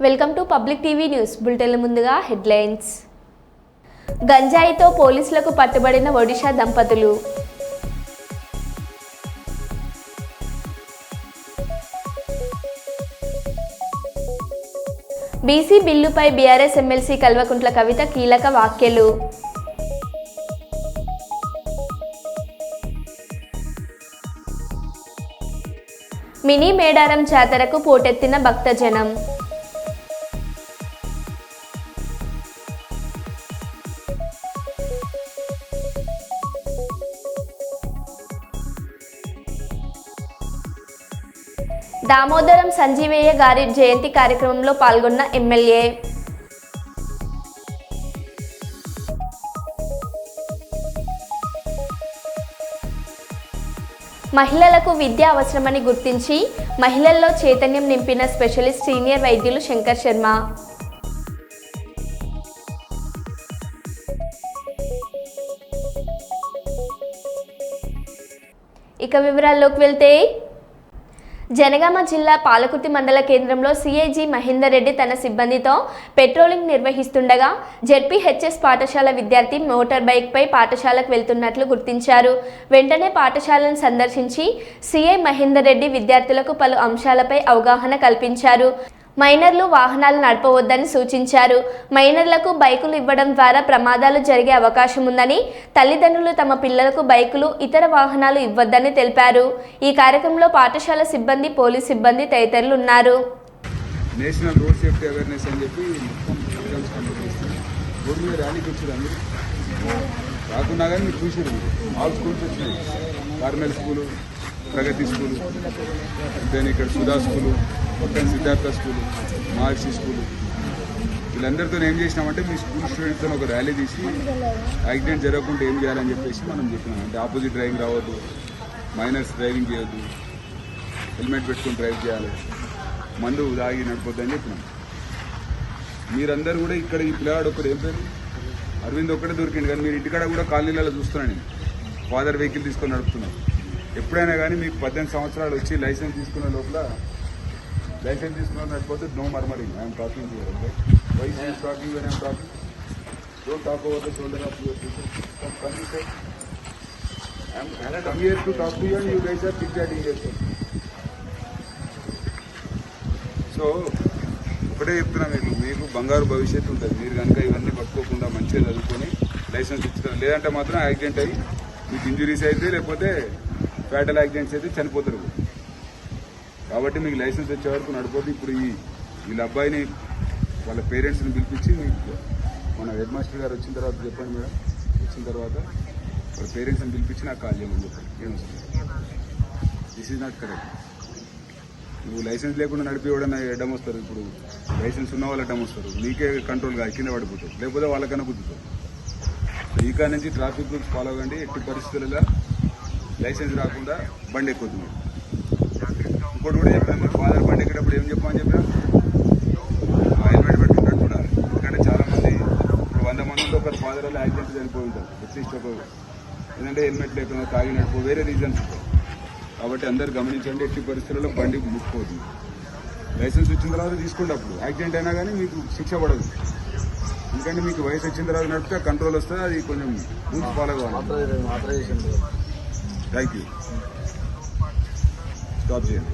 Welcome to public TV news బులెటిన్ల ముందుగా headlines. గంజాయితో పోలీసులకు పట్టుబడిన ఒడిషా దంపతులు. బీసీ బిల్లుపై బీఆర్ఎస్ ఎమ్మెల్సీ కల్వకుంట్ల కవిత కీలక వ్యాఖ్యలు. మినీ మేడారం జాతరకు పోటెత్తిన భక్తజనం. దామోదరం సంజీవయ్య గారి జయంతి కార్యక్రమంలో పాల్గొన్న ఎమ్మెల్యే. మహిళలకు విద్య అవసరమని గుర్తించి మహిళల్లో చైతన్యం నింపిన స్పెషలిస్ట్ సీనియర్ వైద్యులు శంకర్ శర్మ. ఇక వివరాల్లోకి వెళ్తే, జనగామ జిల్లా పాలకుర్తి మండల కేంద్రంలో సిఐజి మహేందర్ రెడ్డి తన సిబ్బందితో పెట్రోలింగ్ నిర్వహిస్తుండగా జెడ్పీహెచ్ఎస్ పాఠశాల విద్యార్థి మోటార్ బైక్పై పాఠశాలకు వెళ్తున్నట్లు గుర్తించారు. వెంటనే పాఠశాలను సందర్శించి సిఐ మహేందర్ రెడ్డి విద్యార్థులకు పలు అంశాలపై అవగాహన కల్పించారు. మైనర్లు వాహనాలు నడపవద్దని సూచించారు. మైనర్లకు బైకులు ఇవ్వడం ద్వారా ప్రమాదాలు జరిగే అవకాశం ఉందని, తల్లిదండ్రులు తమ పిల్లలకు బైకులు, ఇతర వాహనాలు ఇవ్వొద్దని తెలిపారు. ఈ కార్యక్రమంలో పాఠశాల సిబ్బంది, పోలీస్ సిబ్బంది తదితరులు ఉన్నారు. నేషనల్ రోడ్ సేఫ్టీ అవేర్నెస్ అని చెప్పి రోడ్ మీద ర్యాలీకి వచ్చారు. అందరూ రాకున్నా కానీ మీరు చూసారు, ఆల్ స్కూల్స్ వచ్చినాయి. కార్మెల్ స్కూలు, ప్రగతి స్కూలు, దెన్ ఇక్కడ సుధా స్కూలు, మొత్తం సిద్ధార్థ స్కూలు, మహర్షి స్కూలు, వీళ్ళందరితో ఏం చేసినామంటే మీ స్కూల్ స్టూడెంట్స్తో ఒక ర్యాలీ తీసి యాక్సిడెంట్ జరగకుండా ఏం చేయాలని చెప్పేసి మనం చెప్పినాం. అంటే ఆపోజిట్ డ్రైవింగ్ రావద్దు, మైనర్స్ డ్రైవింగ్ చేయొద్దు, హెల్మెట్ పెట్టుకొని డ్రైవ్ చేయాలి, మందు తాగి నడిపోద్దు అని చెప్పినాం. మీరందరూ కూడా ఇక్కడ ఈ పిల్లగాడు ఒకటి ఏం పేరు అరవింద్ ఒక్కడే దొరికింది, కానీ మీరు ఇంటికాడ కూడా కాలనీలలో చూస్తున్నాను. నేను ఫాదర్ వెహికల్ తీసుకొని నడుపుతున్నాను. ఎప్పుడైనా కానీ మీకు 18 సంవత్సరాలు వచ్చి లైసెన్స్ తీసుకున్న లోపల లైసెన్స్ తీసుకున్న నడిపోతే no murmuring. I'm talking here. Okay, why is talking when I'm talking? Don't talk over the shoulder of your teacher. I'm come here to talk to you and you guys are chit chatting here. So ఒకటే చెప్తున్నా, మీకు బంగారు భవిష్యత్తు ఉంటుంది. మీరు కనుక ఇవన్నీ పట్టుకోకుండా మంచిగా చదువుకొని లైసెన్స్ ఇచ్చుతారు. లేదంటే మాత్రం యాక్సిడెంట్ అయ్యి మీకు ఇంజురీస్ అయితే, లేకపోతే ఫ్యాటల్ యాక్సిడెంట్స్ అయితే చనిపోతారు. కాబట్టి మీకు లైసెన్స్ వచ్చే వరకు నడిపోతే. ఇప్పుడు వీళ్ళ అబ్బాయిని వాళ్ళ పేరెంట్స్ని పిలిపించి, మీకు మన హెడ్ మాస్టర్ గారు వచ్చిన తర్వాత చెప్పండి మేడం, వచ్చిన తర్వాత వాళ్ళ పేరెంట్స్ని పిలిపించి నాకు కాల్ చేయమని చెప్పండి. ఏమొస్తుంది, దిస్ ఈజ్ నాట్ కరెక్ట్. నువ్వు లైసెన్స్ లేకుండా నడిపి ఎవడన్నా అడ్డం వస్తారు. ఇప్పుడు లైసెన్స్ ఉన్న వాళ్ళు అడ్డం వస్తారు, నీకే కంట్రోల్ కాదు, కింద పడిపోతారు, లేకపోతే వాళ్ళకన్నా గుద్దుతారు. సో ఈ కాడ నుంచి ట్రాఫిక్ రూల్స్ ఫాలో అవ్వండి. ఎట్టి పరిస్థితులలో లైసెన్స్ రాకుండా బండి ఎక్కొద్దు. మీరు ఇంకోటి కూడా చెప్పాను, మీరు ఫాదర్ బండి ఎక్కేటప్పుడు ఏం చెప్పమని చెప్పినా హెల్మెట్ పెట్టుకుంటాడు చూడాలి. ఎందుకంటే చాలామంది ఇప్పుడు 100 మందిలో ఒకరు ఫాదర్ వల్ల యాక్సిడెంట్ చనిపోయి ఉంటారు. అట్లీస్ట్ ఒక ఏంటంటే హెల్మెట్ లేకుండా తాగి నడిపో, వేరే రీజన్స్ ఉంటాయి. కాబట్టి అందరు గమనించండి, ఎట్టి పరిస్థితుల్లో బండి ముట్టుకోవద్దు. లైసెన్స్ వచ్చిన తర్వాత తీసుకోండి. అప్పుడు యాక్సిడెంట్ అయినా కానీ మీకు శిక్ష పడదు. ఎందుకంటే మీకు వయసు వచ్చిన తర్వాత నడిపితే కంట్రోల్ వస్తుంది. అది కొంచెం రూల్స్ ఫాలో కావాలి. Thank you. స్టాప్ చేయండి.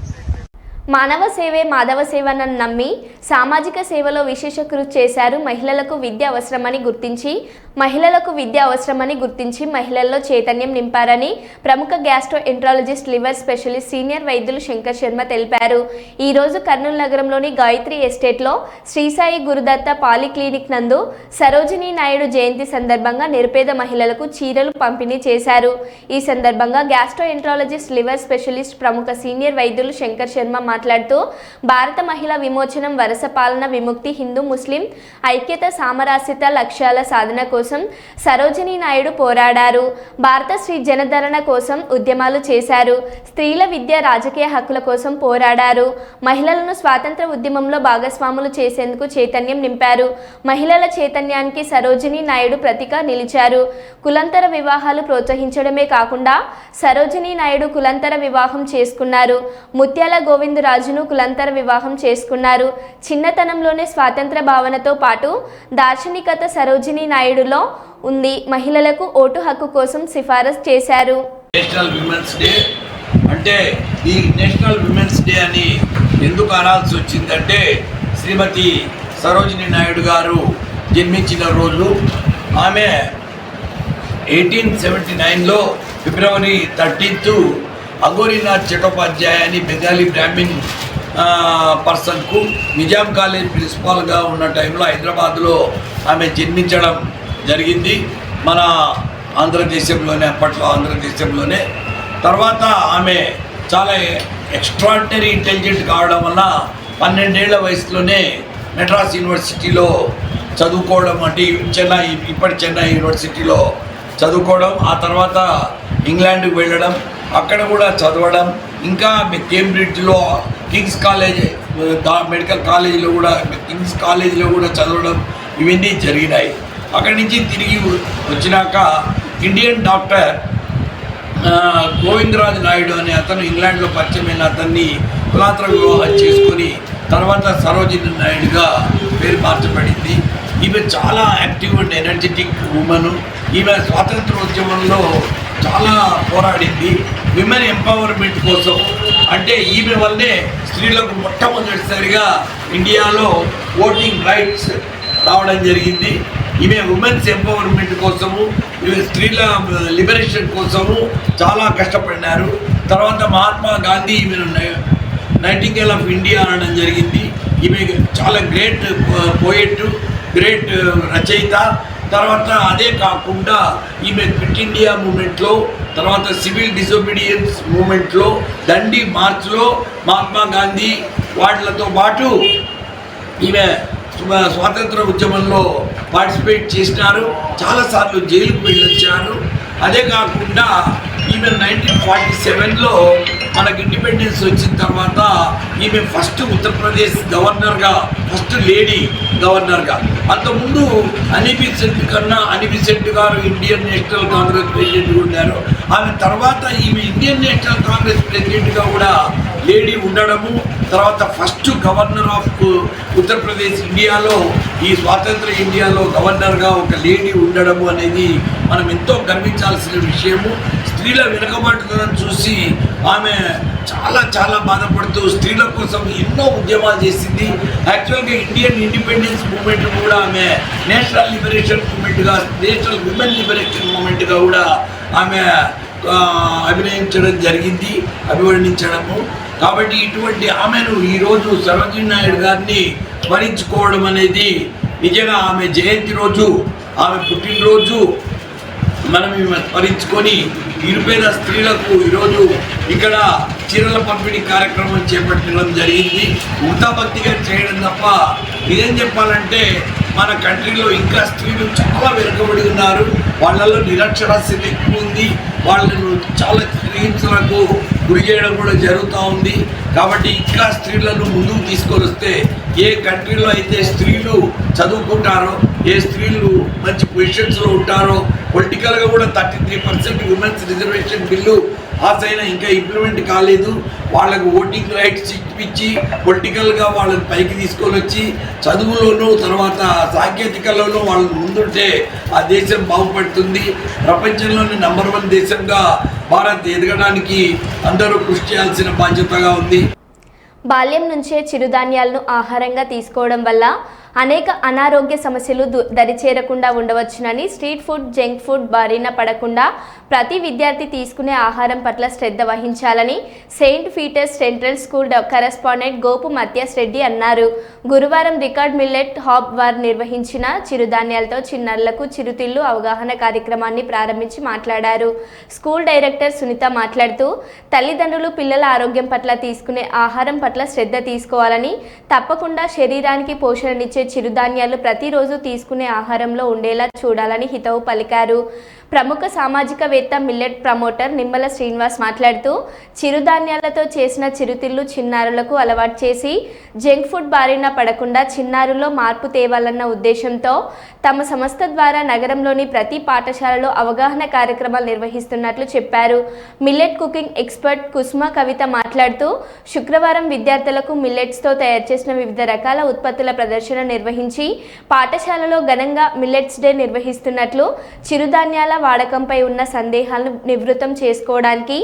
మానవ సేవే మాధవ సేవనని నమ్మి సామాజిక సేవలో విశేష కృషి చేశారు. మహిళలకు విద్య అవసరమని గుర్తించి మహిళల్లో చైతన్యం నింపారని ప్రముఖ gastro enterologist, liver specialist, senior వైద్యులు శంకర్ శర్మ తెలిపారు. ఈ రోజు కర్నూలు నగరంలోని గాయత్రి ఎస్టేట్లో శ్రీసాయి గురుదత్త పాలిక్లినిక్ నందు సరోజినీ నాయుడు జయంతి సందర్భంగా నిరుపేద మహిళలకు చీరలు పంపిణీ చేశారు. ఈ సందర్భంగా గ్యాస్ట్రో ఎంట్రాలజిస్ట్, లివర్ స్పెషలిస్ట్, ప్రముఖ సీనియర్ వైద్యులు శంకర్ శర్మ మాట్లాడుతూ భారత మహిళా విమోచనం, వరస పాలన, విముక్తి, హిందూ ముస్లిం ఐక్యత, సామరస్యత లక్ష్యాల సాధన కోసం సరోజినీ నాయుడు పోరాడారు. భారత స్త్రీ జనధరణ కోసం ఉద్యమాలు చేశారు. స్త్రీల విద్య, రాజకీయ హక్కుల కోసం పోరాడారు. మహిళలను స్వాతంత్ర ఉద్యమంలో భాగస్వాములు చేసేందుకు చైతన్యం నింపారు. మహిళల చైతన్యానికి సరోజినీ నాయుడు ప్రతిగా నిలిచారు. కులంతర వివాహాలు ప్రోత్సహించడమే కాకుండా సరోజినీ నాయుడు కులంతర వివాహం చేసుకున్నారు. ముత్యాల గోవిందరావు రాజును కులాంతర వివాహం చేసుకున్నారు. చిన్నతనంలోనే స్వాతంత్ర భావనతో పాటు దార్శనికత సరోజినీ నాయుడులో ఉంది. మహిళలకు ఓటు హక్కు కోసం సిఫారసు చేశారు. నేషనల్ విమెన్స్ డే అంటే ఈ నేషనల్ విమెన్స్ డే అని ఎందుకు అనాల్సి వచ్చిందంటే శ్రీమతి సరోజినీ నాయుడు గారు జన్మించిన రోజు. ఆమె 1879లో ఫిబ్రవరి 13 అఘోరీనాథ్ చటోపాధ్యాయ అని బెంగాలీ బ్రాహ్మిన్ పర్సన్కు నిజాం కాలేజ్ ప్రిన్సిపాల్గా ఉన్న టైంలో హైదరాబాద్లో ఆమె జన్మించడం జరిగింది. మన ఆంధ్రదేశంలోనే, అప్పట్లో ఆంధ్రదేశంలోనే. తర్వాత ఆమె చాలా ఎక్స్ట్రాడినరీ ఇంటెలిజెంట్ కావడం వల్ల 12 ఏళ్ల వయసులోనే మెడ్రాస్ యూనివర్సిటీలో చదువుకోవడం, అంటే ఇప్పటి చెన్నై యూనివర్సిటీలో చదువుకోవడం, ఆ తర్వాత ఇంగ్లాండ్కి వెళ్ళడం, అక్కడ కూడా చదవడం, ఇంకా కేంబ్రిడ్జ్లో కింగ్స్ కాలేజ్ మెడికల్ కాలేజీలో కూడా కింగ్స్ కాలేజీలో కూడా చదవడం, ఇవన్నీ జరిగినాయి. అక్కడి నుంచి తిరిగి వచ్చినాక ఇండియన్ డాక్టర్ గోవిందరాజ్ నాయుడు అనే అతను ఇంగ్లాండ్లో పరిచయమైన అతన్ని కులాంతర వివాహం చేసుకొని తర్వాత సరోజినీ నాయుడుగా పేరు మార్చబడింది. ఈమె చాలా యాక్టివ్ అండ్ ఎనర్జెటిక్ ఉమెన్. ఈమె స్వాతంత్రోద్యమంలో చాలా పోరాడింది విమెన్ ఎంపవర్మెంట్ కోసం. అంటే ఈమె వల్లే స్త్రీలకు మొట్టమొదటిసారిగా ఇండియాలో ఓటింగ్ రైట్స్ రావడం జరిగింది. ఈమె ఉమెన్స్ ఎంపవర్మెంట్ కోసము, ఈమె స్త్రీల లిబరేషన్ కోసము చాలా కష్టపడినారు. తర్వాత మహాత్మా గాంధీ ఈమెను నైటింగేల్ ఆఫ్ ఇండియా అనడం జరిగింది. ఈమె చాలా గ్రేట్ పోయెట్, గ్రేట్ రచయిత. తర్వాత అదే కాకుండా ఈమె క్విట్ ఇండియా మూమెంట్లో, తర్వాత సివిల్ డిసోబీడియన్స్ మూమెంట్లో, దండి మార్చ్లో మహాత్మా గాంధీ వాటితో పాటు ఈమె స్వాతంత్ర ఉద్యమంలో పార్టిసిపేట్ చేసినారు. చాలాసార్లు జైలుకు వెళ్ళొచ్చారు. అదే కాకుండా ఈమె 1947లో మనకు ఇండిపెండెన్స్ వచ్చిన తర్వాత ఈమె ఫస్ట్ ఉత్తరప్రదేశ్ గవర్నర్గా, ఫస్ట్ లేడీ గవర్నర్గా. అంతకుముందు అనిబిసెంట్ గారు ఇండియన్ నేషనల్ కాంగ్రెస్ ప్రెసిడెంట్గా ఉన్నారు. ఆమె తర్వాత ఈమె ఇండియన్ నేషనల్ కాంగ్రెస్ ప్రెసిడెంట్గా కూడా లేడీ ఉండడము, తర్వాత ఫస్ట్ గవర్నర్ ఆఫ్ ఉత్తరప్రదేశ్ ఇండియాలో, ఈ స్వాతంత్ర ఇండియాలో గవర్నర్గా ఒక లేడీ ఉండడము అనేది మనం ఎంతో గర్వించాల్సిన విషయము. స్త్రీల వెనుకబాటుతనం చూసి ఆమె చాలా చాలా బాధపడుతూ స్త్రీల కోసం ఎన్నో ఉద్యమాలు చేసింది. యాక్చువల్గా ఇండియన్ ఇండిపెండెన్స్ మూమెంట్ కూడా ఆమె నేషనల్ లిబరేషన్ మూమెంట్గా, నేషనల్ విమెన్ లిబరేషన్ మూమెంట్గా కూడా ఆమె అభివర్ణించడము. కాబట్టి ఇటువంటి ఆమెను ఈరోజు సరోజినీ నాయుడు గారిని స్మరించుకోవడం అనేది నిజంగా ఆమె జయంతి రోజు, ఆమె పుట్టినరోజు మనం స్మరించుకొని నిరుపేద స్త్రీలకు ఈరోజు ఇక్కడ చీరల పంపిణీ కార్యక్రమం చేపట్టడం జరిగింది. ఉడతాభక్తిగా చేయడం తప్ప ఇదేం చెప్పాలంటే మన కంట్రీలో ఇంకా స్త్రీలు చాలా వెనుకబడి ఉన్నారు. వాళ్ళలో నిరక్షరాస్యత ఎక్కువ ఉంది. వాళ్ళను చాలా హింసలకు గురి చేయడం కూడా జరుగుతూ ఉంది. కాబట్టి ఇంకా స్త్రీలను ముందుకు తీసుకొని వస్తే, ఏ కంట్రీలో అయితే స్త్రీలు చదువుకుంటారో, ఏ స్త్రీలు మంచి పొజిషన్స్లో ఉంటారో, పొలిటికల్గా కూడా 33% ఉమెన్స్ రిజర్వేషన్ బిల్లు పాస్ అయినా ఇంకా ఇంప్లిమెంట్ కాలేదు. వాళ్ళకు ఓటింగ్ రైట్స్ ఇప్పించి పొలిటికల్గా వాళ్ళని పైకి తీసుకొని వచ్చి చదువులోనూ తర్వాత సాంకేతికలోనూ వాళ్ళని ముందుంటే ఆ దేశం బాగుపడుతుంది. ప్రపంచంలోని నంబర్ 1 దేశంగా భారత్ ఎదగడానికి అందరూ కృషి చేయాల్సిన బాధ్యతగా ఉంది. బాల్యం నుంచే చిరుధాన్యాలను ఆహారంగా తీసుకోవడం వల్ల అనేక అనారోగ్య సమస్యలు దరిచేరకుండా ఉండవచ్చునని, స్ట్రీట్ ఫుడ్, జంక్ ఫుడ్ బారిన పడకుండా ప్రతి విద్యార్థి తీసుకునే ఆహారం పట్ల శ్రద్ధ వహించాలని saint Peter's central school correspondent Gopu Mathias Reddy అన్నారు. గురువారం రికార్డ్ మిల్లెట్ హాబ్ వారు నిర్వహించిన చిరుధాన్యాలతో చిన్నారులకు చిరుతిళ్ళు అవగాహన కార్యక్రమాన్ని ప్రారంభించి మాట్లాడారు. స్కూల్ డైరెక్టర్ సునీత మాట్లాడుతూ, తల్లిదండ్రులు పిల్లల ఆరోగ్యం పట్ల తీసుకునే ఆహారం పట్ల శ్రద్ధ తీసుకోవాలని, తప్పకుండా శరీరానికి పోషణనిచ్చే చిరుధాన్యాలు ప్రతిరోజు తీసుకునే ఆహారంలో ఉండేలా చూడాలని హితవు పలికారు. ప్రముఖ సామాజికవేత్త మిల్లెట్ ప్రమోటర్ నిమ్మల శ్రీనివాస్ మాట్లాడుతూ చిరుధాన్యాలతో చేసిన చిరుతిళ్ళు చిన్నారులకు అలవాటు చేసి జంక్ ఫుడ్ బారిన పడకుండా చిన్నారుల్లో మార్పు తేవాలన్న ఉద్దేశంతో తమ సంస్థ ద్వారా నగరంలోని ప్రతి పాఠశాలలో అవగాహన కార్యక్రమాలు నిర్వహిస్తున్నట్లు చెప్పారు. మిల్లెట్ కుకింగ్ ఎక్స్పర్ట్ కుసుమ కవిత మాట్లాడుతూ శుక్రవారం విద్యార్థులకు మిల్లెట్స్తో తయారు చేసిన వివిధ రకాల ఉత్పత్తుల ప్రదర్శన నిర్వహించి పాఠశాలలో ఘనంగా మిల్లెట్స్ డే నిర్వహిస్తున్నట్లు, చిరుధాన్యాల వాడకంపై ఉన్న సందేహాలను నివృత్తం చేసుకోవడానికి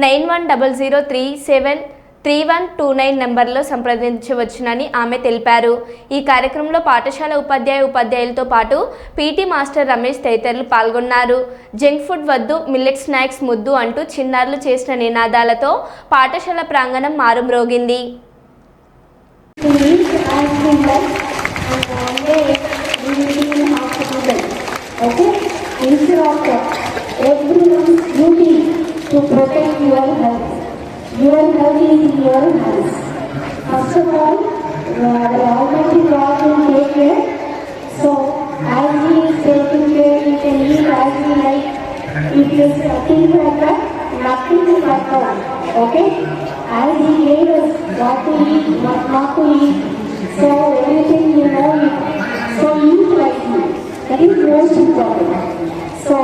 9100373129 నంబర్లో సంప్రదించవచ్చునని ఆమె తెలిపారు. ఈ కార్యక్రమంలో పాఠశాల ఉపాధ్యాయులతో పాటు పీటీ మాస్టర్ రమేష్ తదితరులు పాల్గొన్నారు. జంక్ ఫుడ్ వద్దు, మిల్లెట్ స్నాక్స్ ముద్దు అంటూ చిన్నారులు చేసిన నినాదాలతో పాఠశాల ప్రాంగణం మారుమ్రోగింది. Instead of everyone's duty to protect your health. Your health is in your hands. First of all, the Almighty God will take care. So, as He is taking care, we can eat as we like. If there is things like that, nothing to cut out. Okay? As He gave us what to eat, what not to eat. So, everything you know it. So, eat wisely. That is most important. So,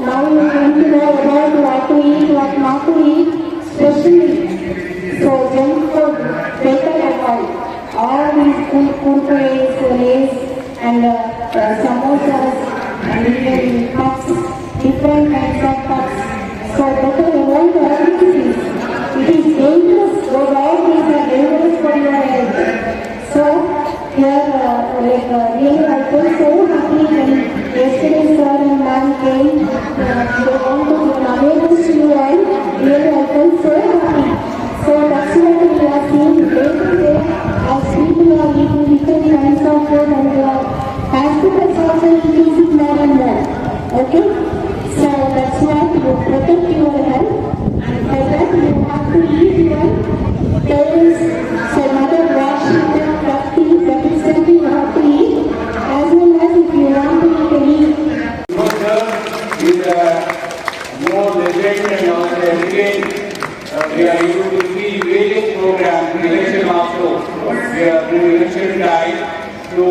now you want to know about what to eat, what not to eat, especially. So, junk food, better avoid. All these kurkures, lays, and samosas, and even cups, different kinds of cups. So, better avoid all these. It is dangerous. Those all these are dangerous for your health. So, here, really, I feel so happy when yesterday sir and ma'am came. They want to give awareness to you all. Really, I feel so happy. So that's what we are seeing day to day as people are eating different kinds of food and hospitals also increasing more and more. Okay? So that's why you protect your health, and for that you have to eat your parents. So mother washing them, that is something you have to eat, as well as if you want to eat any. With more legend and also again, we are able to see various programs in election also. We are doing election time to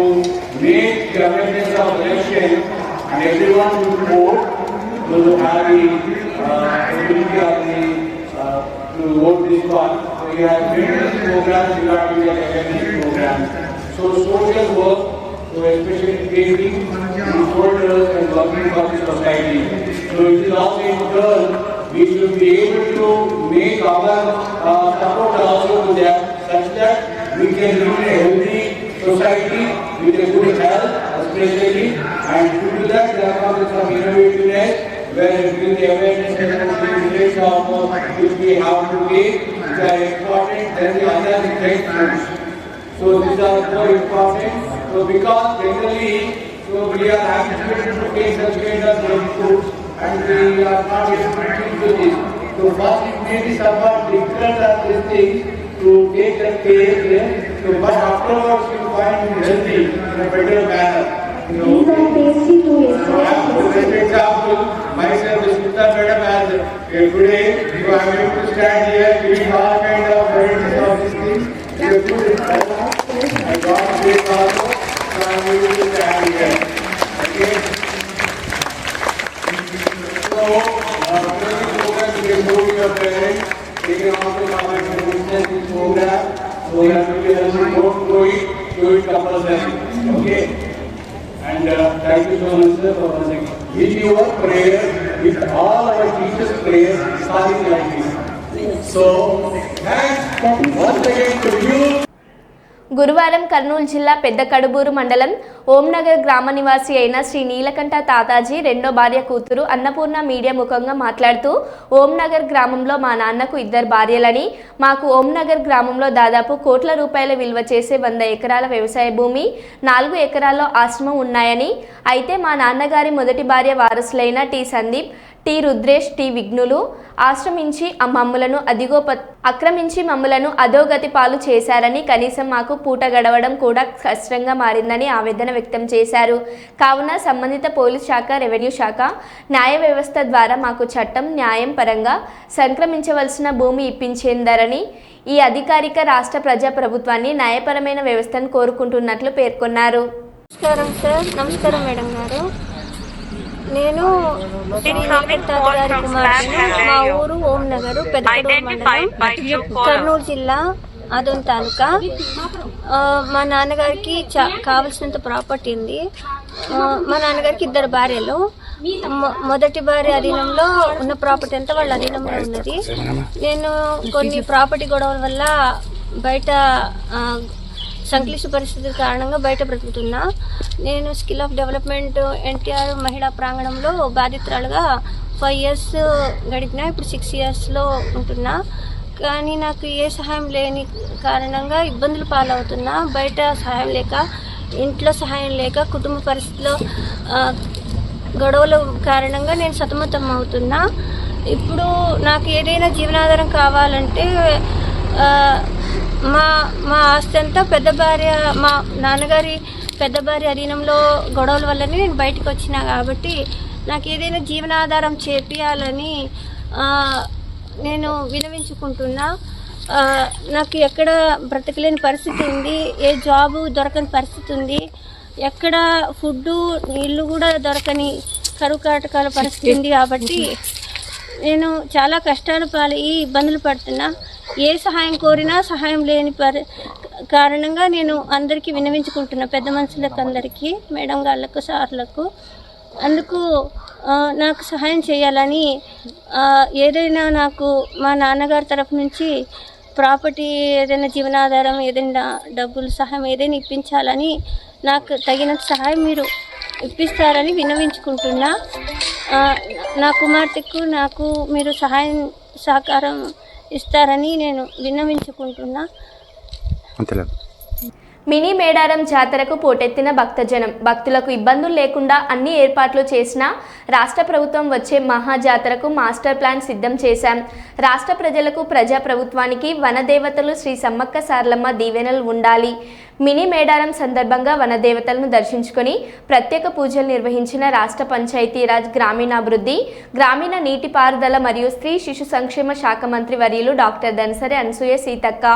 make the awareness of election and everyone to vote to have the ability of the to vote this one. So we have various programs regarding the awareness program. So social work, so especially creating disorders and working for the society. So it is also in turn, we should be able to make our support also to them such that we can live in a healthy society with a good health especially, and to do that there comes some innovativeness where it will be awareness about the village also which we have to take, which are important than the other great foods. So these are more important. So because generally, so we are habituated to take such kind of foods and we are not able to do this. So first it may be somewhat difficult of these things to take that care, so but afterwards you find it healthy in a better manner. These are tasty to eat. So I have to take example, myself is Mr. Madam as today, you are able to stand here, eat all kind of varieties of these things. You are good in that. I got this also, so I am able to stand here. Okay? So, program you can go to your parents, they can also come and witness this program. So you have to be able to do it compulsory. Okay? And thank you so much sir for listening. With your prayer, with all our teachers' prayers, starting like this. So, thanks once again to you. గురువారం కర్నూలు జిల్లా పెద్ద కడుబూరు మండలం ఓంనగర్ గ్రామ నివాసి అయిన శ్రీ నీలకంఠ తాతాజీ రెండో భార్య కూతురు అన్నపూర్ణ మీడియా ముఖంగా మాట్లాడుతూ ఓంనగర్ గ్రామంలో మా నాన్నకు 2 భార్యలని, మాకు ఓంనగర్ గ్రామంలో దాదాపు కోట్ల రూపాయల విలువ చేసే 100 ఎకరాల వ్యవసాయ భూమి, 4 ఎకరాల్లో ఆశ్రమం ఉన్నాయని, అయితే మా నాన్నగారి మొదటి భార్య వారసులైన T Sandeep, T Rudresh, T విఘ్నులు ఆక్రమించి మమ్ములను అధోగతి పాలు చేశారని, కనీసం మాకు పూట గడవడం కూడా కష్టంగా మారిందని ఆవేదన వ్యక్తం చేశారు. కావున సంబంధిత పోలీస్ శాఖ, రెవెన్యూ శాఖ, న్యాయ వ్యవస్థ ద్వారా మాకు చట్టం, న్యాయం పరంగా సంక్రమించవలసిన భూమి ఇప్పించేందరని ఈ అధికారిక రాష్ట్ర ప్రజా ప్రభుత్వాన్ని న్యాయపరమైన వ్యవస్థను కోరుకుంటున్నట్లు పేర్కొన్నారు. నమస్కారం సార్. నమస్కారం మేడం గారు. నేను తాతగారి కుమార్తెను. మా ఊరు ఓం నగర్, పెద్దకడూరు మండలం, కర్నూలు జిల్లా, ఆదోని తాలూకా. మా నాన్నగారికి కావలసినంత ప్రాపర్టీ ఉంది. మా నాన్నగారికి 2 భార్యలు. మొదటి భార్య అధీనంలో ఉన్న ప్రాపర్టీ అంతా వాళ్ళ అధీనంలో ఉన్నది. నేను కొన్ని ప్రాపర్టీ గొడవల వల్ల బయట సంక్లిష్ట పరిస్థితుల కారణంగా బయట బ్రతుకుతున్నా. నేను స్కిల్ ఆఫ్ డెవలప్మెంట్ ఎన్టీఆర్ మహిళా ప్రాంగణంలో బాధితురాలుగా 5 years గడిపినా. ఇప్పుడు 6 yearsలో ఉంటున్నా. కానీ నాకు ఏ సహాయం లేని కారణంగా ఇబ్బందులు పాలవుతున్నా. బయట సహాయం లేక, ఇంట్లో సహాయం లేక, కుటుంబ పరిస్థితిలో గొడవల కారణంగా నేను సతమతం అవుతున్నా. ఇప్పుడు నాకు ఏదైనా జీవనాధారం కావాలంటే మా ఆస్తి అంతా మా నాన్నగారి పెద్ద భార్య అధీనంలో గొడవల వల్లనే నేను బయటకు వచ్చినా. కాబట్టి నాకు ఏదైనా జీవనాధారం చేపియాలని నేను విన్నవించుకుంటున్నా. నాకు ఎక్కడ బ్రతకలేని పరిస్థితి ఉంది, ఏ జాబు దొరకని పరిస్థితి ఉంది, ఎక్కడ ఫుడ్డు, నీళ్ళు కూడా దొరకని కరువు కాటకాల పరిస్థితి ఉంది. కాబట్టి నేను చాలా కష్టాలు పాలయ్యి ఇబ్బందులు పడుతున్నా. ఏ సహాయం కోరినా సహాయం లేని కారణంగా నేను అందరికీ విన్నవించుకుంటున్నా, పెద్ద మనుషులకు అందరికీ, మేడం గాళ్ళకు, సార్లకు. అందుకు నాకు సహాయం చేయాలని, ఏదైనా నాకు మా నాన్నగారి తరఫు నుంచి ప్రాపర్టీ, ఏదైనా జీవనాధారం, ఏదైనా డబ్బులు సహాయం ఏదైనా ఇప్పించాలని, నాకు తగినంత సహాయం మీరు ఇప్పిస్తారని విన్నవించుకుంటున్నా. నా కుమార్తెకు నాకు మీరు సహకారం ఇస్తారని నేను విన్నవించుకుంటున్నా. మినీ మేడారం జాతరకు పోటెత్తిన భక్తజనం. భక్తులకు ఇబ్బందులు లేకుండా అన్ని ఏర్పాట్లు చేసిన రాష్ట్ర ప్రభుత్వం వచ్చే మహాజాతరకు మాస్టర్ ప్లాన్ సిద్ధం చేశాం. రాష్ట్ర ప్రజలకు, ప్రజా ప్రభుత్వానికి వనదేవతలు శ్రీ సమ్మక్క సారలమ్మ దీవెనలు ఉండాలి. మినీ మేడారం సందర్భంగా వనదేవతలను దర్శించుకొని ప్రత్యేక పూజలు నిర్వహించిన రాష్ట్ర పంచాయతీరాజ్, గ్రామీణాభివృద్ధి, గ్రామీణ నీటిపారుదల మరియు స్త్రీ శిశు సంక్షేమ శాఖ మంత్రి వర్యులు డాక్టర్ దనసరి అనసూయ సీతక్క.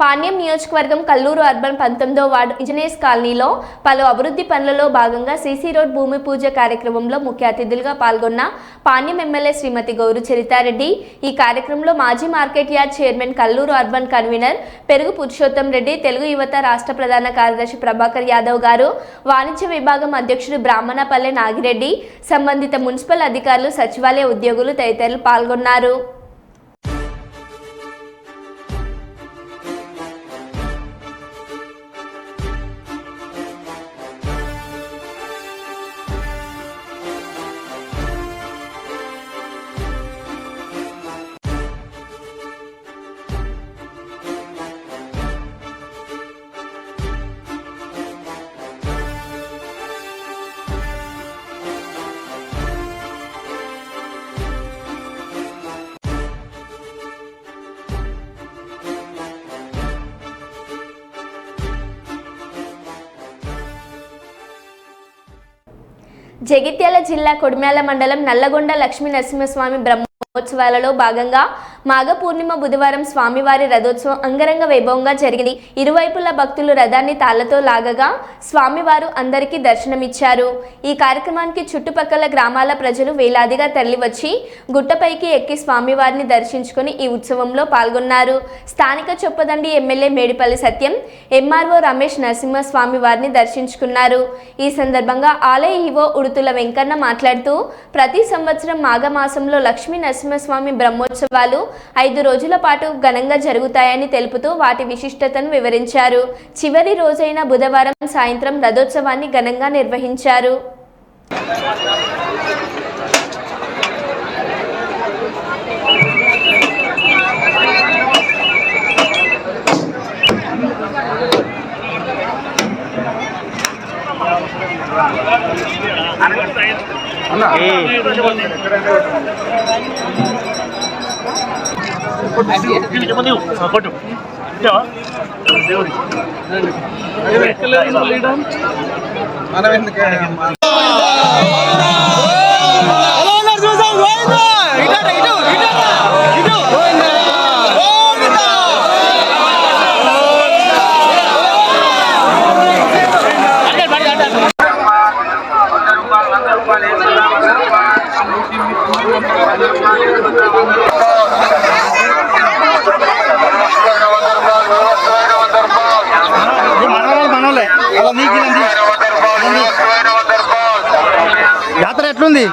పాణ్యం నియోజకవర్గం కల్లూరు అర్బన్ 19వ వార్డు ఇంజనీర్స్ కాలనీలో పలు అభివృద్ధి పనులలో భాగంగా సీసీ రోడ్ భూమి పూజ కార్యక్రమంలో ముఖ్య అతిథులుగా పాల్గొన్న పాణ్యం ఎమ్మెల్యే శ్రీమతి గౌరు చరితారెడ్డి. ఈ కార్యక్రమంలో మాజీ market yard chairman Kallur urban convenor Perugu Purushottam Reddy, Telugu యువత రాష్ట్ర ప్రధాన కార్యదర్శి ప్రభాకర్ యాదవ్ గారు, వాణిజ్య విభాగం అధ్యక్షుడు బ్రాహ్మణపల్లె నాగిరెడ్డి, సంబంధిత మున్సిపల్ అధికారులు, సచివాలయ ఉద్యోగులు తదితరులు పాల్గొన్నారు. జగిత్యాల జిల్లా కొడిమ్యాల మండలం నల్లగొండ లక్ష్మీ నరసింహస్వామి బ్రహ్మోత్సవాలలో భాగంగా మాఘ పూర్ణిమ బుధవారం స్వామివారి రథోత్సవం అంగరంగ వైభవంగా జరిగింది. ఇరువైపుల భక్తులు రథాన్ని తాళ్లతో లాగగా స్వామివారు అందరికీ దర్శనమిచ్చారు. ఈ కార్యక్రమానికి చుట్టుపక్కల గ్రామాల ప్రజలు వేలాదిగా తరలివచ్చి గుట్టపైకి ఎక్కి స్వామివారిని దర్శించుకుని ఈ ఉత్సవంలో పాల్గొన్నారు. స్థానిక చొప్పదండి ఎమ్మెల్యే మేడిపల్లి సత్యం, ఎంఆర్ఓ రమేష్ నరసింహస్వామి వారిని దర్శించుకున్నారు. ఈ సందర్భంగా ఆలయ ఈవో ఉడుతుల వెంకన్న మాట్లాడుతూ ప్రతి సంవత్సరం మాఘమాసంలో లక్ష్మీ నరసింహస్వామి బ్రహ్మోత్సవాలు 5 రోజుల పాటు ఘనంగా జరుగుతాయని తెలుపుతూ వాటి విశిష్టతను వివరించారు. చివరి రోజైన బుధవారం సాయంత్రం రథోత్సవాన్ని ఘనంగా నిర్వహించారు. యాత్ర ఎట్లుంది?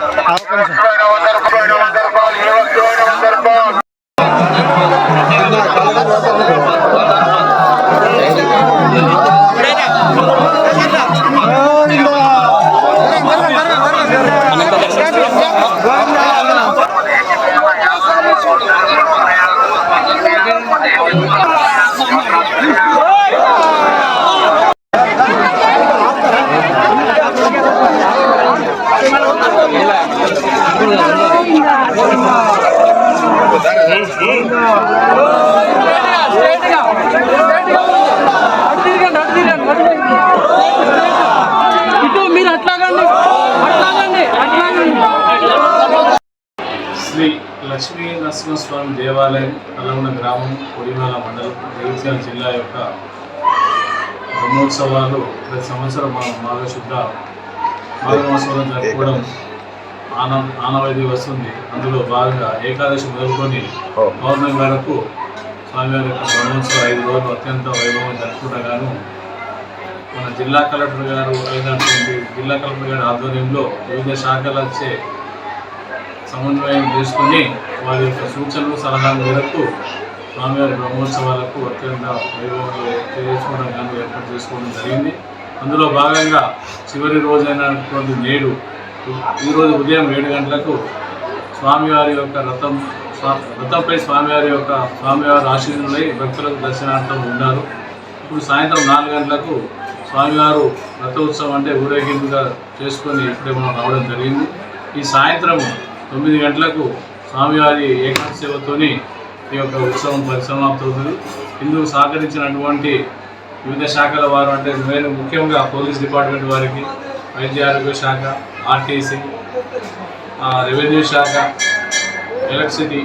శ్రీ లక్ష్మీ నరసింహస్వామి దేవాలయం నల్లగొండ గ్రామం కొడిమ్యాల మండలం జగిత్యాల జిల్లా యొక్క బ్రహ్మోత్సవాలు ప్రతి సంవత్సరం మాఘశుద్ధ మాఘమాసంలో జరుపుకోవడం ఆనవాయితీ వస్తుంది. అందులో భాగంగా ఏకాదశి మొదలుకొని పౌర్ణమి వరకు స్వామివారి యొక్క బ్రహ్మోత్సవం 5 రోజులు అత్యంత వైభవంగా జరుపుకుంటగాను మన జిల్లా కలెక్టర్ గారు అయినటువంటి జిల్లా కలెక్టర్ గారి ఆధ్వర్యంలో వివిధ శాఖలచే సమన్వయం చేసుకుని వారి యొక్క సూచనలు సలహాల మేరకు స్వామివారి బ్రహ్మోత్సవాలకు అత్యంత వైభవంగా చేసుకోవడం కానీ ఏర్పాటు చేసుకోవడం జరిగింది. అందులో భాగంగా చివరి రోజైనటువంటి నేడు ఈరోజు ఉదయం 7 గంటలకు స్వామివారి యొక్క రథంపై స్వామివారి ఆశీర్వాదమై భక్తులకు దర్శనార్థం ఉన్నారు. ఇప్పుడు సాయంత్రం 4 గంటలకు స్వామివారు రథోత్సవం అంటే ఊరేగింపుగా చేసుకొని ఇప్పుడే మనం రావడం జరిగింది. ఈ సాయంత్రం 9 గంటలకు స్వామివారి ఏకాదశి సేవతోని ఈ యొక్క ఉత్సవం పరిసమాప్తవుతుంది. ఇందుకు సహకరించినటువంటి వివిధ శాఖల వారు అంటే ముఖ్యంగా పోలీస్ డిపార్ట్మెంట్ వారికి, వైద్య ఆరోగ్య శాఖ, ఆర్టీసీ, రెవెన్యూ శాఖ, ఎలక్ట్రిసిటీ,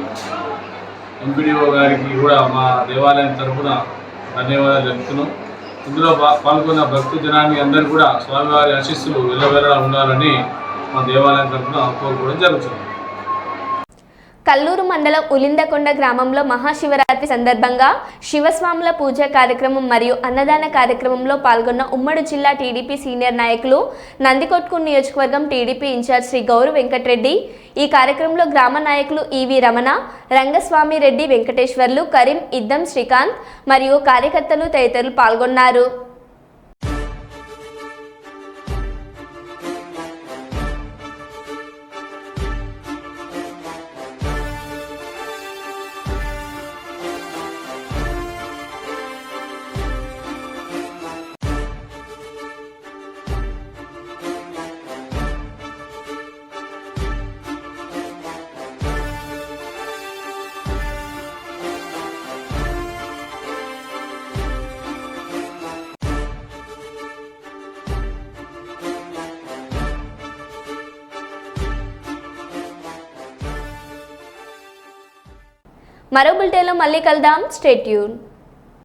ఎంపీడీఓ గారికి కూడా మా దేవాలయం తరఫున ధన్యవాదాలు తెలుపుతున్నాం. ఇందులో పాల్గొన్న భక్తు జనాన్ని అందరూ కూడా స్వామివారి ఆశీస్సులు వెళ్ళవేళలా ఉండాలని మా దేవాలయం తరఫున కోరుకోవడం జరుగుతుంది. కల్లూరు మండలం ఉలిందకొండ గ్రామంలో మహాశివరాత్రి సందర్భంగా శివస్వాముల పూజ కార్యక్రమం మరియు అన్నదాన కార్యక్రమంలో పాల్గొన్న ఉమ్మడి జిల్లా టీడీపీ సీనియర్ నాయకులు, నందికొట్కూరు నియోజకవర్గం టీడీపీ ఇన్ఛార్జ్ శ్రీ గౌరు వెంకటరెడ్డి. ఈ కార్యక్రమంలో గ్రామ నాయకులు ఈవి రమణ, రంగస్వామి రెడ్డి, వెంకటేశ్వర్లు, కరీం, ఇద్దం శ్రీకాంత్ మరియు కార్యకర్తలు తదితరులు పాల్గొన్నారు. మరో బులెటిన్లో మళ్ళీ కలుద్దాం. Stay tune.